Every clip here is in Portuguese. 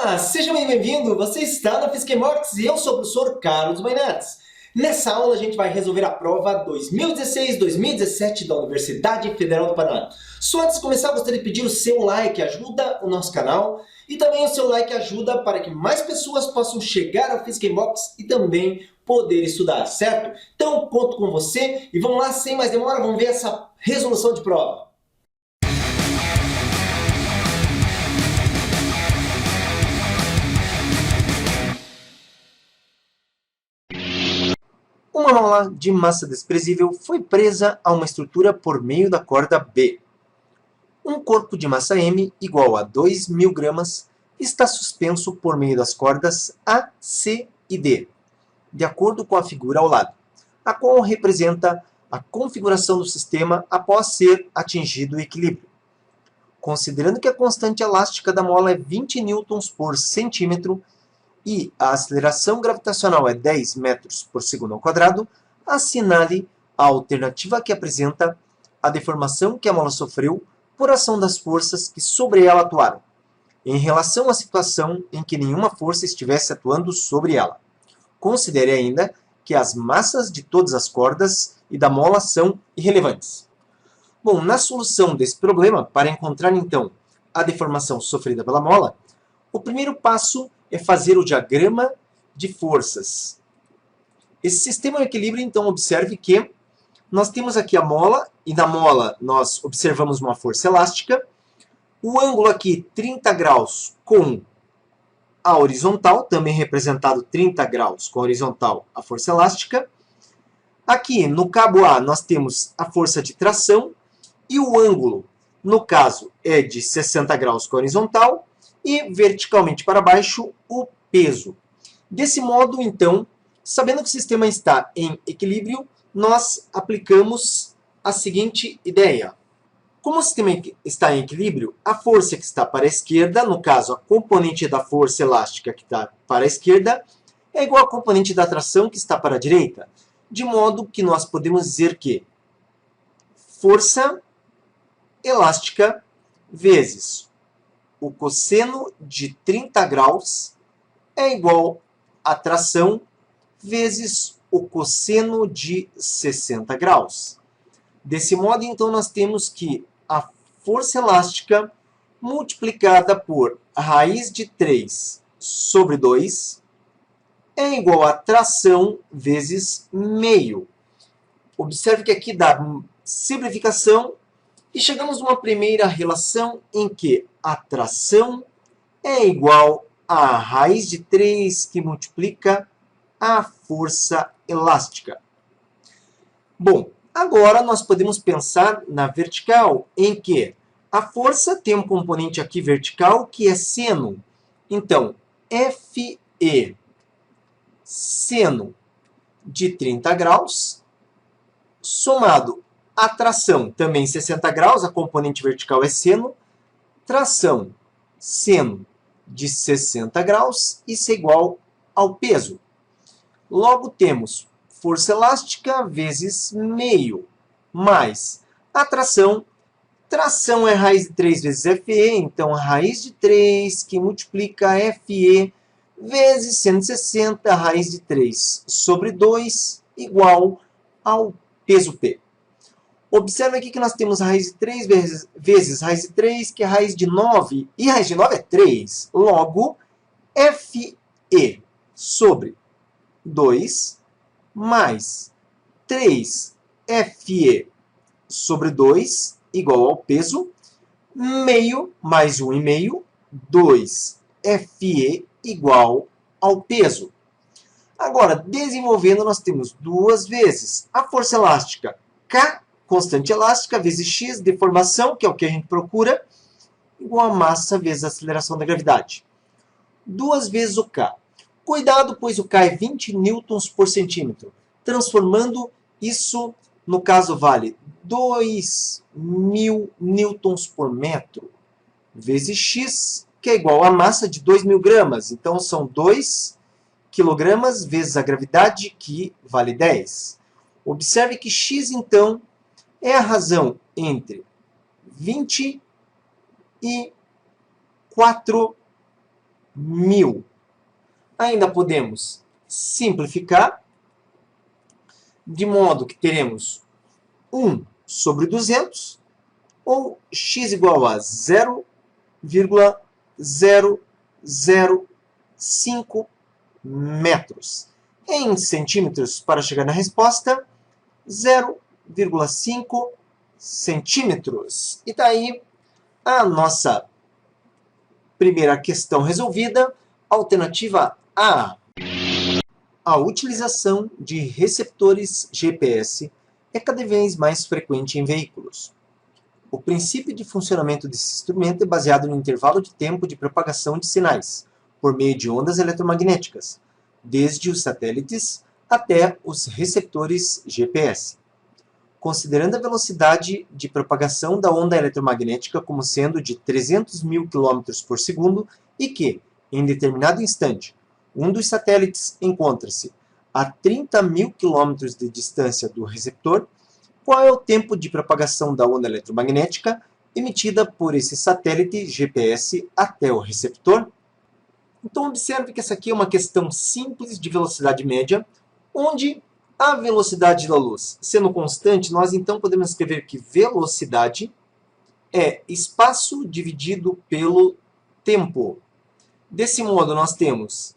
Olá, seja bem-vindo! Você está na Fiskebox e eu sou o professor Carlos Mainartes. Nessa aula a gente vai resolver a prova 2016-2017 da Universidade Federal do Paraná. Só antes de começar, eu gostaria de pedir o seu like, ajuda o nosso canal. E também o seu like ajuda para que mais pessoas possam chegar ao Fiskebox e também poder estudar, certo? Então, conto com você e vamos lá, sem mais demora, vamos ver essa resolução de prova. Uma mola de massa desprezível foi presa a uma estrutura por meio da corda B. Um corpo de massa M igual a 2.000 gramas está suspenso por meio das cordas A, C e D, de acordo com a figura ao lado, a qual representa a configuração do sistema após ser atingido o equilíbrio. Considerando que a constante elástica da mola é 20 newtons por centímetro, e a aceleração gravitacional é 10 metros por segundo ao quadrado, assinale a alternativa que apresenta a deformação que a mola sofreu por ação das forças que sobre ela atuaram, em relação à situação em que nenhuma força estivesse atuando sobre ela. Considere ainda que as massas de todas as cordas e da mola são irrelevantes. Bom, na solução desse problema, para encontrar então a deformação sofrida pela mola, o primeiro passo é fazer o diagrama de forças. Esse sistema de equilíbrio, então, observe que nós temos aqui a mola, e na mola nós observamos uma força elástica. O ângulo aqui, 30 graus com a horizontal, também representado 30 graus com a horizontal, a força elástica. Aqui, no cabo A, nós temos a força de tração, e o ângulo, no caso, é de 60 graus com a horizontal, e verticalmente para baixo o peso. Desse modo, então, sabendo que o sistema está em equilíbrio, nós aplicamos a seguinte ideia. Como o sistema está em equilíbrio, a força que está para a esquerda, no caso a componente da força elástica que está para a esquerda, é igual à componente da tração que está para a direita. De modo que nós podemos dizer que força elástica vezes o cosseno de 30 graus é igual a tração vezes o cosseno de 60 graus. Desse modo, então, nós temos que a força elástica multiplicada por a raiz de 3 sobre 2 é igual a tração vezes meio. Observe que aqui dá simplificação e chegamos a uma primeira relação em que a tração é igual a raiz de 3 que multiplica a força elástica. Bom, agora nós podemos pensar na vertical, em que a força tem um componente aqui vertical que é seno. Então, FE, seno de 30 graus, somado a tração, também 60 graus, a componente vertical é seno, tração, seno de 60 graus, isso é igual ao peso. Logo temos força elástica vezes meio, mais a tração. Tração é raiz de 3 vezes FE, então a raiz de 3 que multiplica FE vezes 160, raiz de 3 sobre 2, igual ao peso P. Observe aqui que nós temos a raiz de 3 vezes raiz de 3, que é a raiz de 9, e a raiz de 9 é 3. Logo, FE sobre 2 mais 3FE sobre 2 igual ao peso, meio mais 1,5, 2FE igual ao peso. Agora, desenvolvendo, nós temos duas vezes a força elástica K, constante elástica, vezes x, deformação, que é o que a gente procura, igual a massa vezes a aceleração da gravidade. Duas vezes o K. Cuidado, pois o K é 20 newtons por centímetro. Transformando isso, no caso, vale 2.000 newtons por metro, vezes x, que é igual a massa de 2.000 gramas. Então, são 2 quilogramas vezes a gravidade, que vale 10. Observe que x, então, é a razão entre 20 e 4 1000. Ainda podemos simplificar, de modo que teremos 1 sobre 200, ou x igual a 0,005 metros. Em centímetros, para chegar na resposta, 0,5 centímetros. E daí a nossa primeira questão resolvida, alternativa A. A utilização de receptores GPS é cada vez mais frequente em veículos. O princípio de funcionamento desse instrumento é baseado no intervalo de tempo de propagação de sinais, por meio de ondas eletromagnéticas, desde os satélites até os receptores GPS. Considerando a velocidade de propagação da onda eletromagnética como sendo de 300.000 km por segundo e que, em determinado instante, um dos satélites encontra-se a 30.000 km de distância do receptor, qual é o tempo de propagação da onda eletromagnética emitida por esse satélite GPS até o receptor? Então observe que essa aqui é uma questão simples de velocidade média, onde a velocidade da luz sendo constante, nós então podemos escrever que velocidade é espaço dividido pelo tempo. Desse modo, nós temos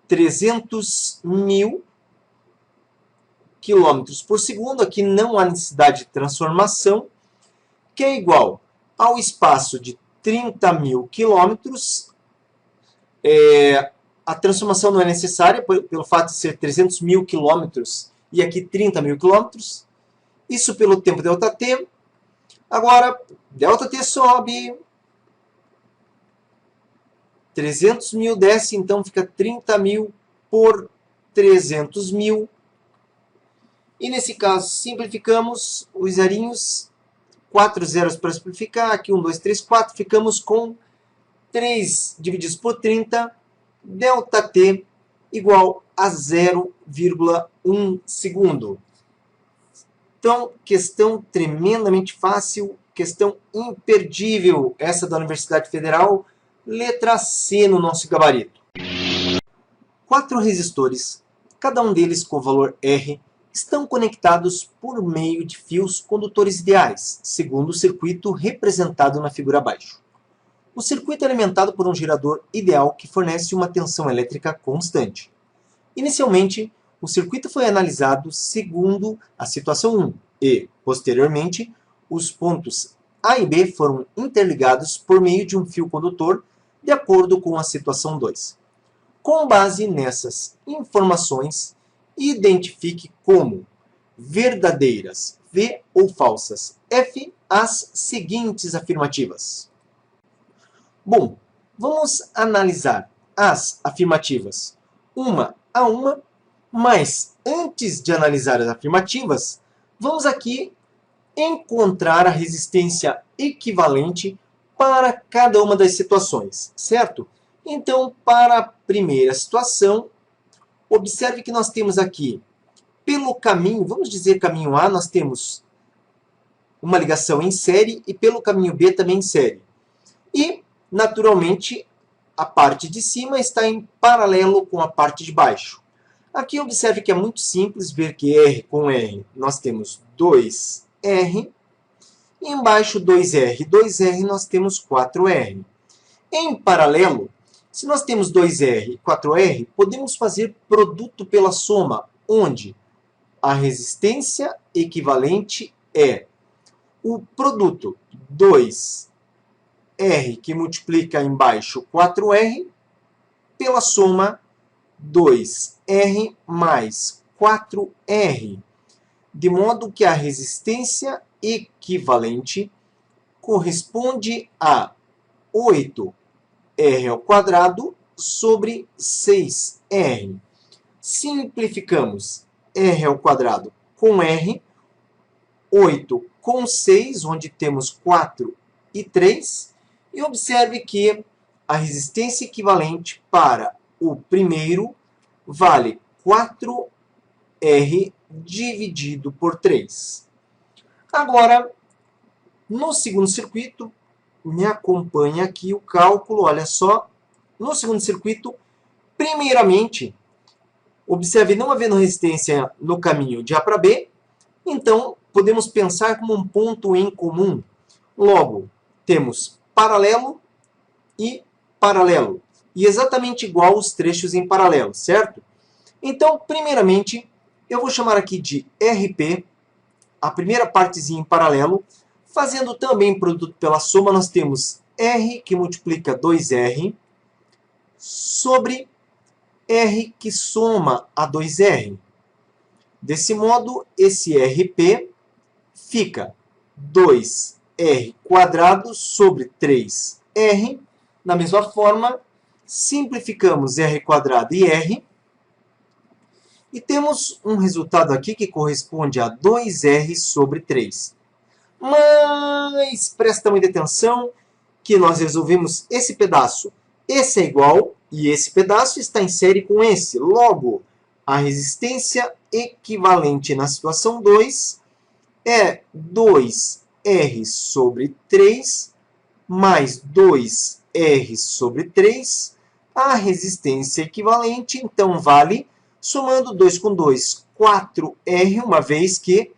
300.000 km por segundo, aqui não há necessidade de transformação, que é igual ao espaço de 30.000 km. A transformação não é necessária, pelo fato de ser 300.000 km e aqui 30.000 km. Isso pelo tempo ΔT. Agora, ΔT sobe, 300.000 desce, então fica 30.000 por 300.000. E nesse caso, simplificamos os zerinhos, 4 zeros para simplificar, aqui 1, 2, 3, 4, ficamos com 3 divididos por 30, ΔT igual a 0,1 segundo. Então, questão tremendamente fácil, questão imperdível, essa da Universidade Federal, letra C no nosso gabarito. 4 resistores, cada um deles com valor R, estão conectados por meio de fios condutores ideais, segundo o circuito representado na figura abaixo. O circuito é alimentado por um gerador ideal que fornece uma tensão elétrica constante. Inicialmente, o circuito foi analisado segundo a situação 1 e, posteriormente, os pontos A e B foram interligados por meio de um fio condutor de acordo com a situação 2. Com base nessas informações, identifique como verdadeiras V ou falsas F as seguintes afirmativas. Bom, vamos analisar as afirmativas uma a uma, mas antes de analisar as afirmativas, vamos aqui encontrar a resistência equivalente para cada uma das situações, certo? Então, para a primeira situação, observe que nós temos aqui, pelo caminho, vamos dizer caminho A, nós temos uma ligação em série e pelo caminho B também em série. E, naturalmente, a parte de cima está em paralelo com a parte de baixo. Aqui observe que é muito simples ver que R com R nós temos 2R, e embaixo 2R, 2R nós temos 4R. Em paralelo, se nós temos 2R e 4R, podemos fazer produto pela soma, onde a resistência equivalente é o produto 2R que multiplica embaixo 4R pela soma 2R mais 4R, de modo que a resistência equivalente corresponde a 8R ao quadrado sobre 6R. Simplificamos R ao quadrado com R, 8 com 6, onde temos 4 e 3, e observe que a resistência equivalente para o primeiro vale 4R dividido por 3. Agora, no segundo circuito, me acompanha aqui o cálculo, olha só, No segundo circuito, primeiramente, observe não havendo resistência no caminho de A para B, então podemos pensar como um ponto em comum. Logo, temos paralelo e paralelo, e exatamente igual os trechos em paralelo, certo? Então, primeiramente, eu vou chamar aqui de RP, a primeira partezinha em paralelo, fazendo também produto pela soma, nós temos R que multiplica 2R sobre R que soma a 2R. Desse modo, esse RP fica 2R quadrado sobre 3R. Da mesma forma, simplificamos R quadrado e R. E temos um resultado aqui que corresponde a 2R sobre 3. Mas presta muita atenção que nós resolvemos esse pedaço. Esse é igual e esse pedaço está em série com esse. Logo, a resistência equivalente na situação 2 é 2R sobre 3 mais 2R sobre 3. A resistência equivalente, então, vale, somando 2 com 2, 4R, uma vez que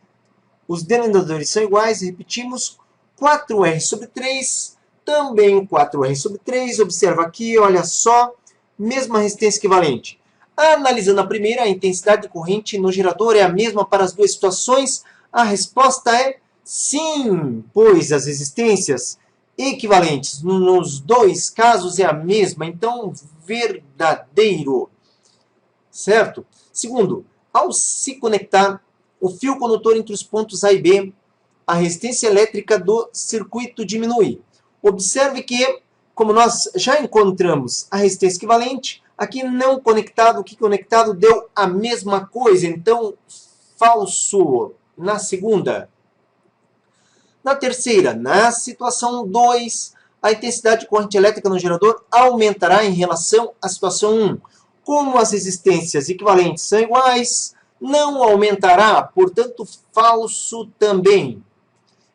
os denominadores são iguais, repetimos, 4R sobre 3, também 4R sobre 3. Observa aqui, olha só, mesma resistência equivalente. Analisando a primeira, a intensidade de corrente no gerador é a mesma para as duas situações? A resposta é sim, pois as resistências equivalentes nos dois casos é a mesma, então verdadeiro. Certo? Segundo, ao se conectar o fio condutor entre os pontos A e B, a resistência elétrica do circuito diminui. Observe que, como nós já encontramos a resistência equivalente, aqui não conectado, o que conectado deu a mesma coisa, então falso. Na segunda. Na terceira, na situação 2, a intensidade de corrente elétrica no gerador aumentará em relação à situação 1. Como as resistências equivalentes são iguais, não aumentará, portanto, falso também.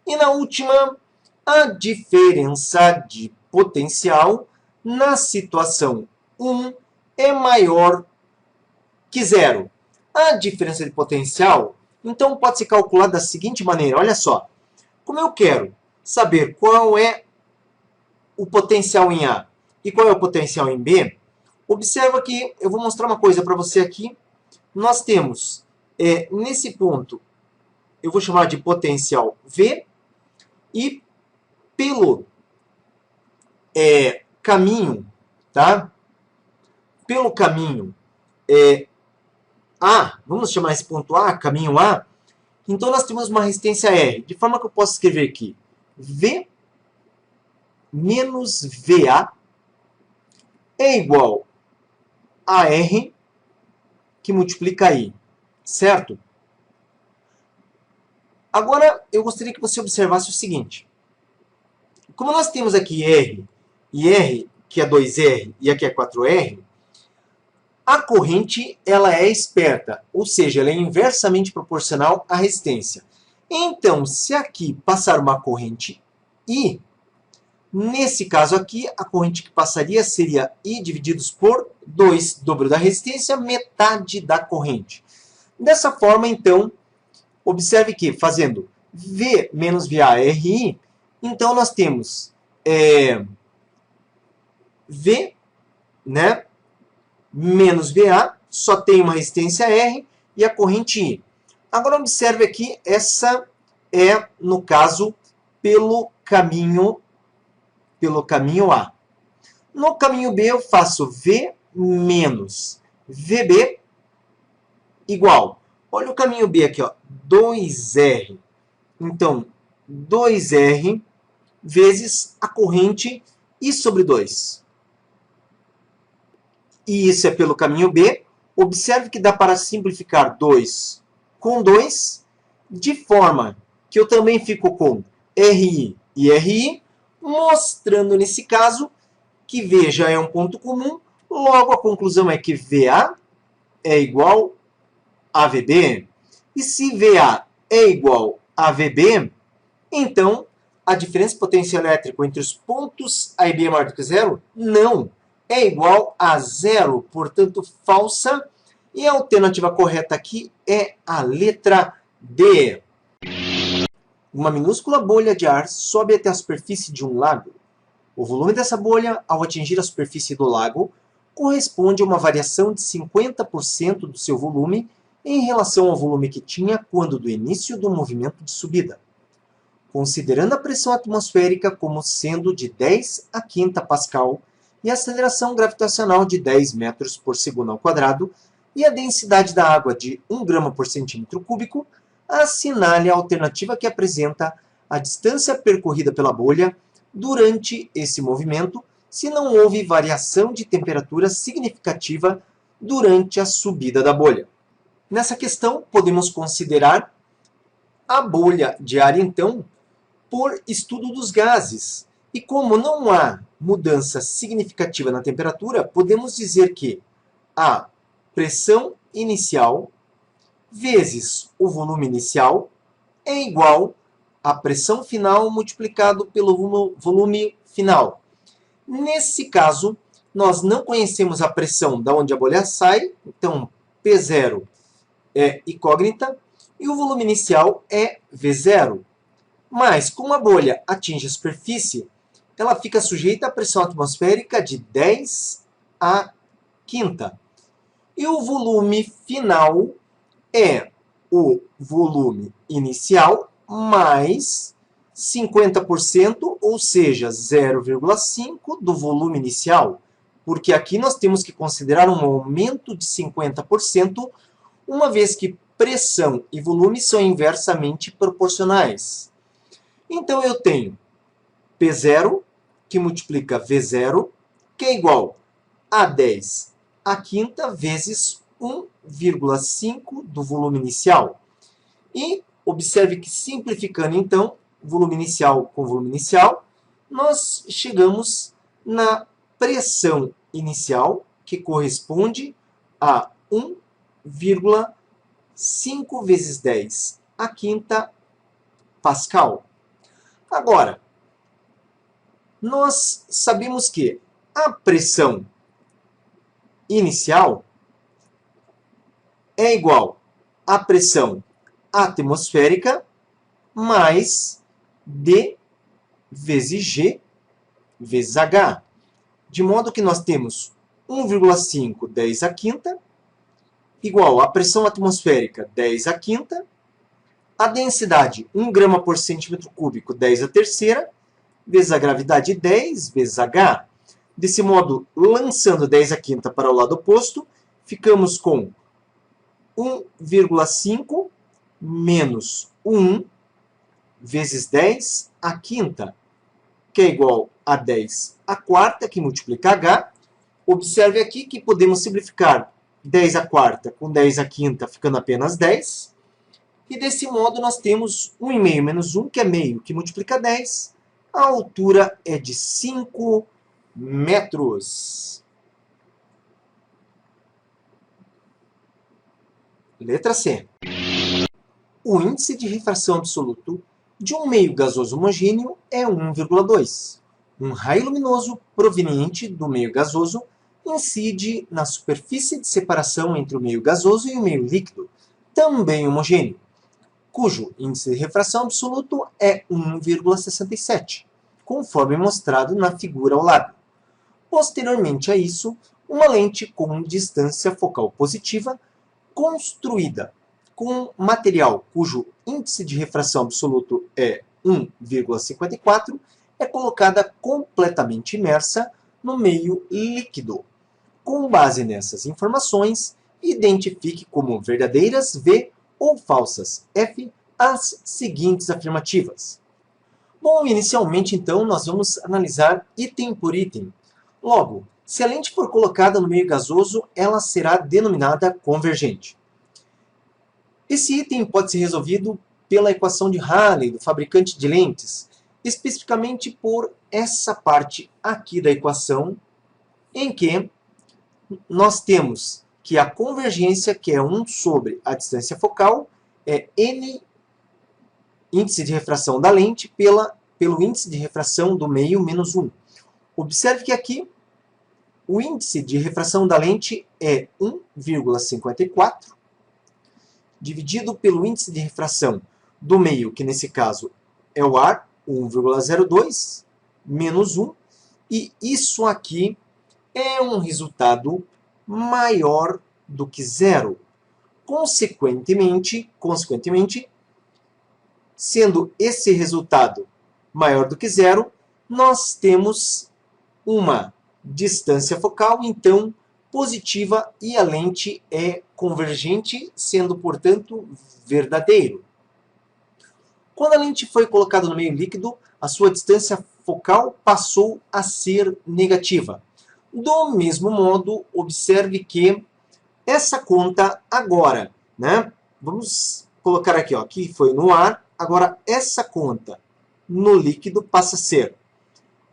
E na última, a diferença de potencial na situação 1 é maior que zero. A diferença de potencial, então, pode ser calculada da seguinte maneira. Olha só, como eu quero saber qual é o potencial em A e qual é o potencial em B, observa que eu vou mostrar uma coisa para você aqui. Nós temos, nesse ponto, eu vou chamar de potencial V, e pelo caminho, tá? Pelo caminho A, vamos chamar esse ponto A, caminho A, então nós temos uma resistência R, de forma que eu posso escrever aqui V menos VA é igual a R que multiplica I, certo? Agora, eu gostaria que você observasse o seguinte. Como nós temos aqui R, e R, que é 2R, e aqui é 4R, a corrente ela é esperta, ou seja, ela é inversamente proporcional à resistência. Então, se aqui passar uma corrente I, nesse caso aqui, a corrente que passaria seria I divididos por 2, dobro da resistência, metade da corrente. Dessa forma, então, observe que, fazendo V menos VA RI, então nós temos V, né, menos VA, só tem uma resistência R e a corrente I. Agora observe aqui, essa é, no caso, pelo caminho A. No caminho B eu faço V menos VB igual. Olha o caminho B aqui, ó, 2R. Então, 2R vezes a corrente I sobre 2. E isso é pelo caminho B. Observe que dá para simplificar 2 com 2, de forma que eu também fico com RI e RI, mostrando nesse caso que V já é um ponto comum, logo a conclusão é que VA é igual a VB. E se VA é igual a VB, então a diferença de potencial elétrico entre os pontos A e B é maior do que zero? Não. é igual a zero, portanto, falsa. E a alternativa correta aqui é a letra D. Uma minúscula bolha de ar sobe até a superfície de um lago. O volume dessa bolha, ao atingir a superfície do lago, corresponde a uma variação de 50% do seu volume em relação ao volume que tinha quando do início do movimento de subida. Considerando a pressão atmosférica como sendo de 10 a quinta Pascal e a aceleração gravitacional de 10 metros por segundo ao quadrado e a densidade da água de 1 grama por centímetro cúbico, assinale a alternativa que apresenta a distância percorrida pela bolha durante esse movimento, se não houve variação de temperatura significativa durante a subida da bolha. Nessa questão, podemos considerar a bolha de ar, então, por estudo dos gases. E como não há mudança significativa na temperatura, podemos dizer que a pressão inicial vezes o volume inicial é igual à pressão final multiplicado pelo volume final. Nesse caso, nós não conhecemos a pressão da onde a bolha sai, então P0 é incógnita, e o volume inicial é V0. Mas, como a bolha atinge a superfície, ela fica sujeita à pressão atmosférica de 10 a quinta. E o volume final é o volume inicial mais 50%, ou seja, 0,5% do volume inicial. Porque aqui nós temos que considerar um aumento de 50%, uma vez que pressão e volume são inversamente proporcionais. Então, eu tenho P0, que multiplica V0, que é igual a 10 a quinta vezes 1,5 do volume inicial. E observe que, simplificando, então, volume inicial com volume inicial, nós chegamos na pressão inicial, que corresponde a 1,5 vezes 10 a quinta Pascal. Agora, nós sabemos que a pressão inicial é igual à pressão atmosférica mais D vezes G vezes H. De modo que nós temos 1,5 10 à quinta igual à pressão atmosférica 10 à quinta, a densidade 1 grama por centímetro cúbico 10 à terceira, vezes a gravidade 10 vezes H. Desse modo, lançando 10 à quinta para o lado oposto, ficamos com 1,5 menos 1 vezes 10 à quinta, que é igual a 10 à quarta, que multiplica H. Observe aqui que podemos simplificar 10 à quarta com 10 à quinta, ficando apenas 10. E desse modo nós temos 1,5 menos 1, que é meio, que multiplica 10. A altura é de 5 metros. Letra C. O índice de refração absoluto de um meio gasoso homogêneo é 1,2. Um raio luminoso proveniente do meio gasoso incide na superfície de separação entre o meio gasoso e o meio líquido, também homogêneo, cujo índice de refração absoluto é 1,67, conforme mostrado na figura ao lado. Posteriormente a isso, uma lente com distância focal positiva, construída com material cujo índice de refração absoluto é 1,54, é colocada completamente imersa no meio líquido. Com base nessas informações, identifique como verdadeiras V ou falsas F as seguintes afirmativas. Bom, inicialmente, então, nós vamos analisar item por item. Logo, se a lente for colocada no meio gasoso, ela será denominada convergente. Esse item pode ser resolvido pela equação de Rayleigh, do fabricante de lentes, especificamente por essa parte aqui da equação, em que nós temos que a convergência, que é 1 sobre a distância focal, é N, índice de refração da lente, pelo índice de refração do meio menos 1. Observe que aqui o índice de refração da lente é 1,54, dividido pelo índice de refração do meio, que nesse caso é o ar, 1,02, menos 1, e isso aqui é um resultado maior do que zero. Consequentemente, sendo esse resultado maior do que zero, nós temos uma distância focal, então, positiva, e a lente é convergente, sendo, portanto, verdadeiro. Quando a lente foi colocada no meio líquido, a sua distância focal passou a ser negativa. Do mesmo modo, observe que essa conta agora, né? Vamos colocar aqui, ó, aqui foi no ar, agora essa conta no líquido passa a ser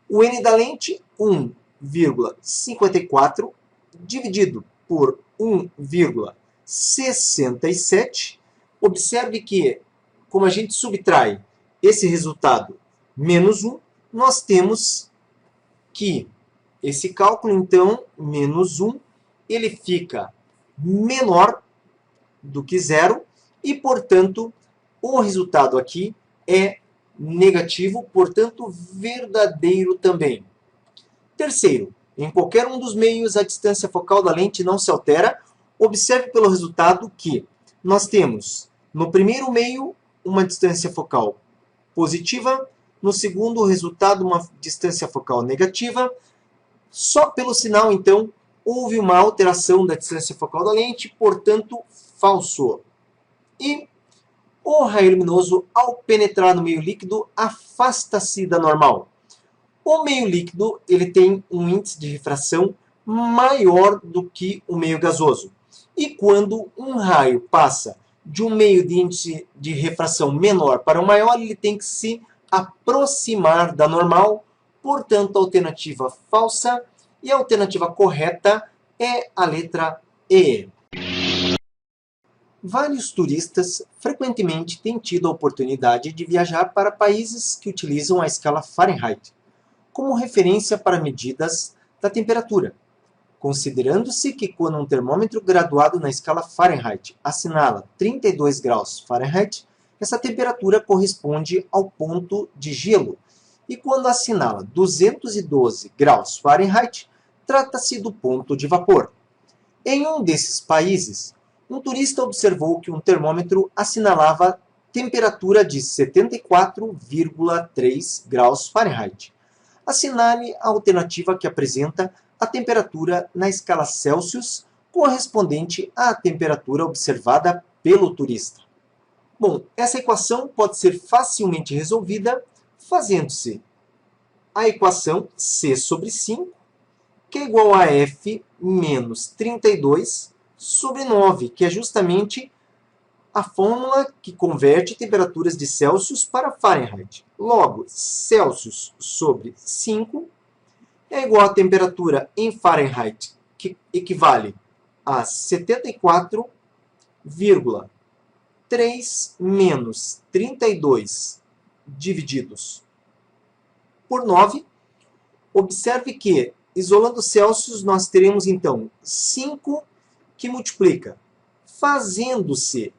o N da lente, 1,54, dividido por 1,67. Observe que, como a gente subtrai esse resultado menos 1, nós temos que esse cálculo, então, menos 1, ele fica menor do que zero e, portanto, o resultado aqui é negativo, portanto, verdadeiro também. Terceiro, em qualquer um dos meios, a distância focal da lente não se altera. Observe pelo resultado que nós temos, no primeiro meio, uma distância focal positiva, no segundo resultado, uma distância focal negativa. Só pelo sinal, então, houve uma alteração da distância focal da lente, portanto, falso. E o raio luminoso, ao penetrar no meio líquido, afasta-se da normal. O meio líquido ele tem um índice de refração maior do que o meio gasoso. E quando um raio passa de um meio de índice de refração menor para o maior, ele tem que se aproximar da normal. Portanto, a alternativa falsa e a alternativa correta é a letra E. Vários turistas frequentemente têm tido a oportunidade de viajar para países que utilizam a escala Fahrenheit como referência para medidas da temperatura, considerando-se que quando um termômetro graduado na escala Fahrenheit assinala 32 graus Fahrenheit, essa temperatura corresponde ao ponto de gelo, e quando assinala 212 graus Fahrenheit, trata-se do ponto de vapor. Em um desses países, um turista observou que um termômetro assinalava temperatura de 74,3 graus Fahrenheit. Assinale a alternativa que apresenta a temperatura na escala Celsius correspondente à temperatura observada pelo turista. Bom, essa equação pode ser facilmente resolvida fazendo-se a equação C sobre 5, que é igual a F menos 32 sobre 9, que é justamente a fórmula que converte temperaturas de Celsius para Fahrenheit. Logo, Celsius sobre 5 é igual a temperatura em Fahrenheit, que equivale a 74,3 menos 32 divididos por 9. Observe que, isolando Celsius, nós teremos então 5 que multiplica. Fazendo-se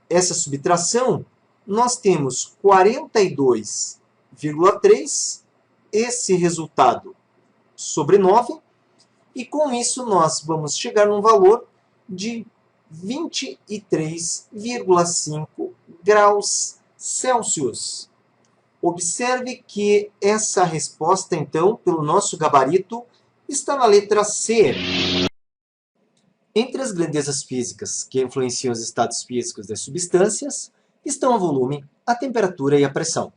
essa subtração, nós temos 42,3, esse resultado sobre 9, e com isso nós vamos chegar num valor de 23,5 graus Celsius. Observe que essa resposta, então, pelo nosso gabarito, está na letra C. Entre as grandezas físicas que influenciam os estados físicos das substâncias, estão o volume, a temperatura e a pressão.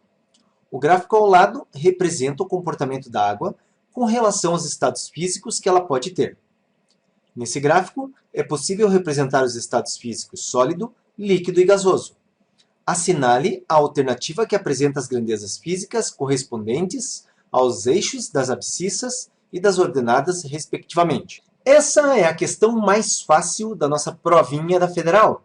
O gráfico ao lado representa o comportamento da água com relação aos estados físicos que ela pode ter. Nesse gráfico, é possível representar os estados físicos sólido, líquido e gasoso. Assinale a alternativa que apresenta as grandezas físicas correspondentes aos eixos das abscissas e das ordenadas, respectivamente. Essa é a questão mais fácil da nossa provinha da Federal.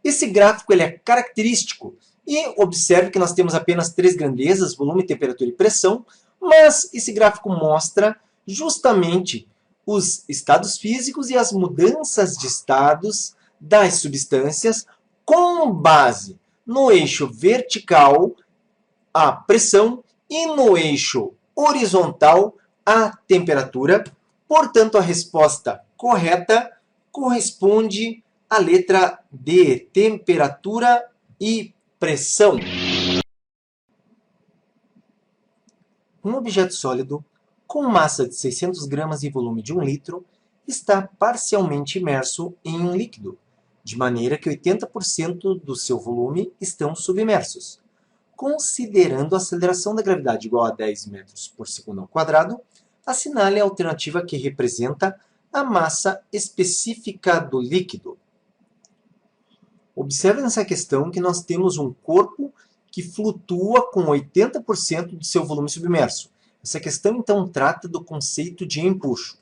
Esse gráfico ele é característico e observe que nós temos apenas 3 grandezas, volume, temperatura e pressão, mas esse gráfico mostra justamente os estados físicos e as mudanças de estados das substâncias com base no eixo vertical, a pressão, e no eixo horizontal, a temperatura. Portanto, a resposta correta corresponde à letra D, temperatura e pressão. Um objeto sólido com massa de 600 gramas e volume de 1 litro está parcialmente imerso em um líquido, de maneira que 80% do seu volume estão submersos. Considerando a aceleração da gravidade igual a 10 metros por segundo ao quadrado, assinale a alternativa que representa a massa específica do líquido. Observe nessa questão que nós temos um corpo que flutua com 80% do seu volume submerso. Essa questão, então, trata do conceito de empuxo.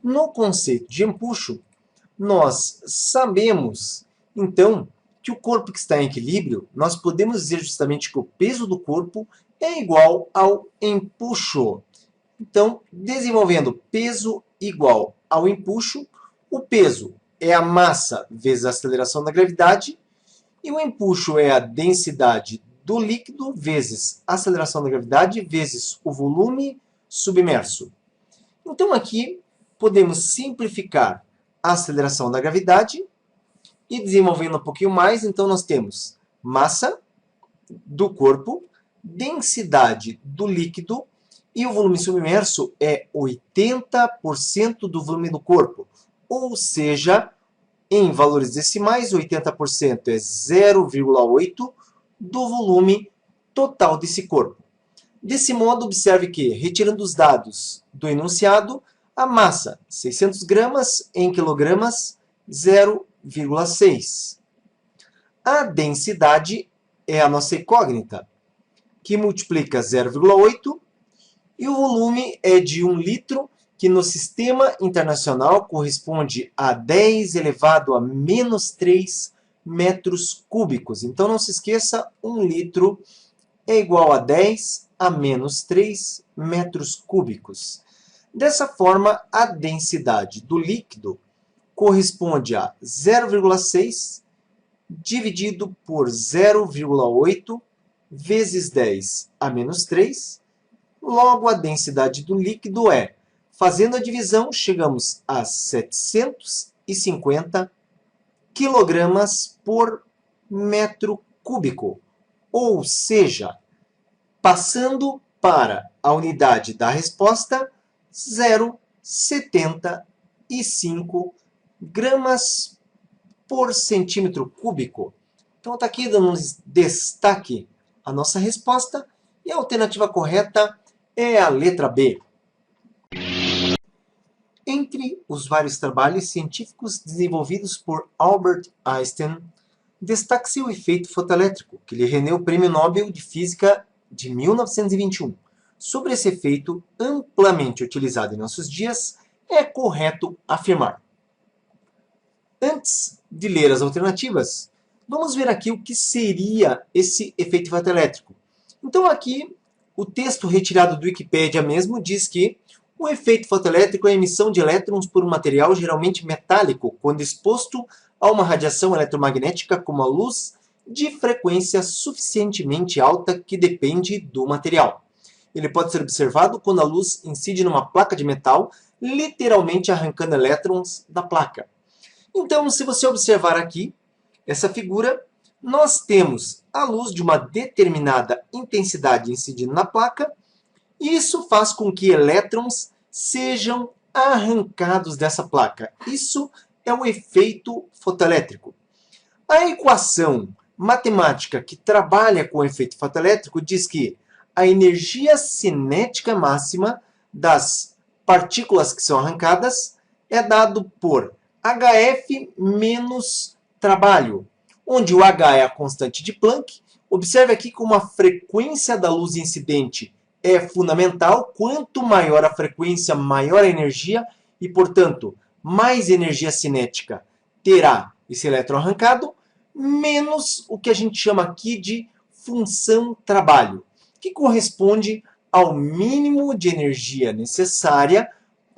No conceito de empuxo, nós sabemos, então, que o corpo que está em equilíbrio, nós podemos dizer justamente que o peso do corpo é igual ao empuxo. Então, desenvolvendo peso igual ao empuxo, o peso é a massa vezes a aceleração da gravidade e o empuxo é a densidade do líquido vezes a aceleração da gravidade vezes o volume submerso. Então, aqui podemos simplificar a aceleração da gravidade e desenvolvendo um pouquinho mais, então nós temos massa do corpo, densidade do líquido e o volume submerso é 80% do volume do corpo. Ou seja, em valores decimais, 80% é 0,8 do volume total desse corpo. Desse modo, observe que, retirando os dados do enunciado, a massa, 600 gramas em quilogramas, 0,6. A densidade é a nossa incógnita, que multiplica 0,8, e o volume é de 1 litro, que no sistema internacional corresponde a 10 elevado a menos 3 metros cúbicos. Então, não se esqueça, 1 litro é igual a 10 a menos 3 metros cúbicos. Dessa forma, a densidade do líquido corresponde a 0,6 dividido por 0,8 vezes 10 a menos 3. Logo, a densidade do líquido é, fazendo a divisão, chegamos a 750 quilogramas por metro cúbico. Ou seja, passando para a unidade da resposta, 0,75 gramas por centímetro cúbico. Então, está aqui dando um destaque a nossa resposta. E a alternativa correta é a letra B. Entre os vários trabalhos científicos desenvolvidos por Albert Einstein, destaca-se o efeito fotoelétrico, que lhe rendeu o Prêmio Nobel de Física de 1921. Sobre esse efeito, amplamente utilizado em nossos dias, é correto afirmar. Antes de ler as alternativas, vamos ver aqui o que seria esse efeito fotoelétrico. Então, aqui, o texto retirado do Wikipedia mesmo diz que o efeito fotoelétrico é a emissão de elétrons por um material geralmente metálico, quando exposto a uma radiação eletromagnética como a luz, de frequência suficientemente alta que depende do material. Ele pode ser observado quando a luz incide numa placa de metal, literalmente arrancando elétrons da placa. Então, se você observar aqui essa figura, nós temos a luz de uma determinada intensidade incidindo na placa, e isso faz com que elétrons sejam arrancados dessa placa. Isso é o efeito fotoelétrico. A equação matemática que trabalha com o efeito fotoelétrico diz que a energia cinética máxima das partículas que são arrancadas é dado por HF menos trabalho, onde o H é a constante de Planck. Observe aqui como a frequência da luz incidente é fundamental. Quanto maior a frequência, maior a energia e, portanto, mais energia cinética terá esse elétron arrancado, menos o que a gente chama aqui de função trabalho, que corresponde ao mínimo de energia necessária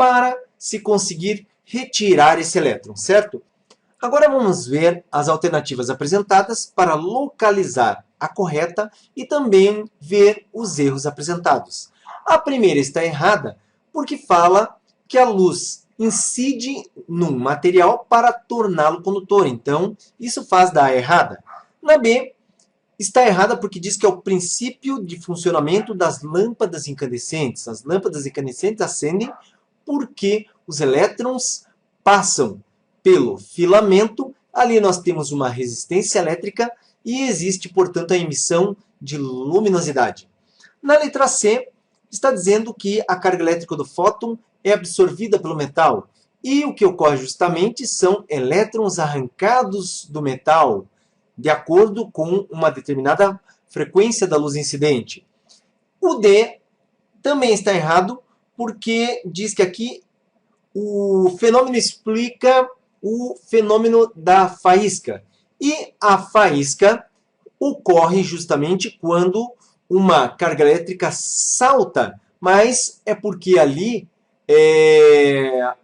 para se conseguir retirar esse elétron, certo? Agora vamos ver as alternativas apresentadas para localizar a correta e também ver os erros apresentados. A primeira está errada porque fala que a luz incide num material para torná-lo condutor. Então, isso faz dar errada. Na B, está errada porque diz que é o princípio de funcionamento das lâmpadas incandescentes. As lâmpadas incandescentes acendem porque os elétrons passam pelo filamento. Ali nós temos uma resistência elétrica e existe, portanto, a emissão de luminosidade. Na letra C, está dizendo que a carga elétrica do fóton é absorvida pelo metal. E o que ocorre justamente são elétrons arrancados do metal, de acordo com uma determinada frequência da luz incidente. O D também está errado, porque diz que aqui o fenômeno explica o fenômeno da faísca. E a faísca ocorre justamente quando uma carga elétrica salta, mas é porque ali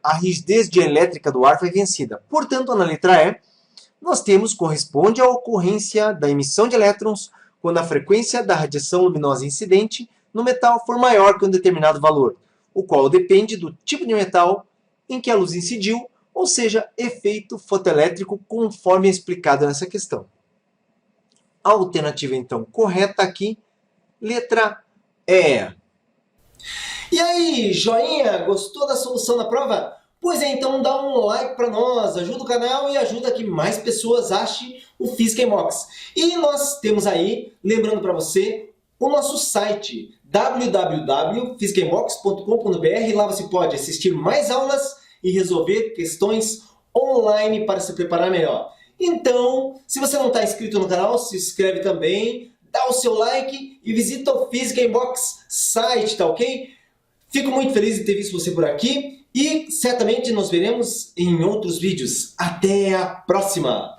a rigidez dielétrica do ar foi vencida. Portanto, na letra E, nós temos corresponde à ocorrência da emissão de elétrons quando a frequência da radiação luminosa incidente no metal for maior que um determinado valor, o qual depende do tipo de metal em que a luz incidiu, ou seja, efeito fotoelétrico, conforme é explicado nessa questão. A alternativa, então, correta aqui, letra E. E aí, joinha? Gostou da solução da prova? Pois é, então dá um like para nós, ajuda o canal e ajuda que mais pessoas achem o Física em Box. E nós temos aí, lembrando para você, o nosso site www.fisicaembox.com.br. Lá você pode assistir mais aulas e resolver questões online para se preparar melhor. Então, se você não está inscrito no canal, se inscreve também, dá o seu like e visita o Física em Box site, tá ok? Fico muito feliz de ter visto você por aqui e certamente nos veremos em outros vídeos. Até a próxima!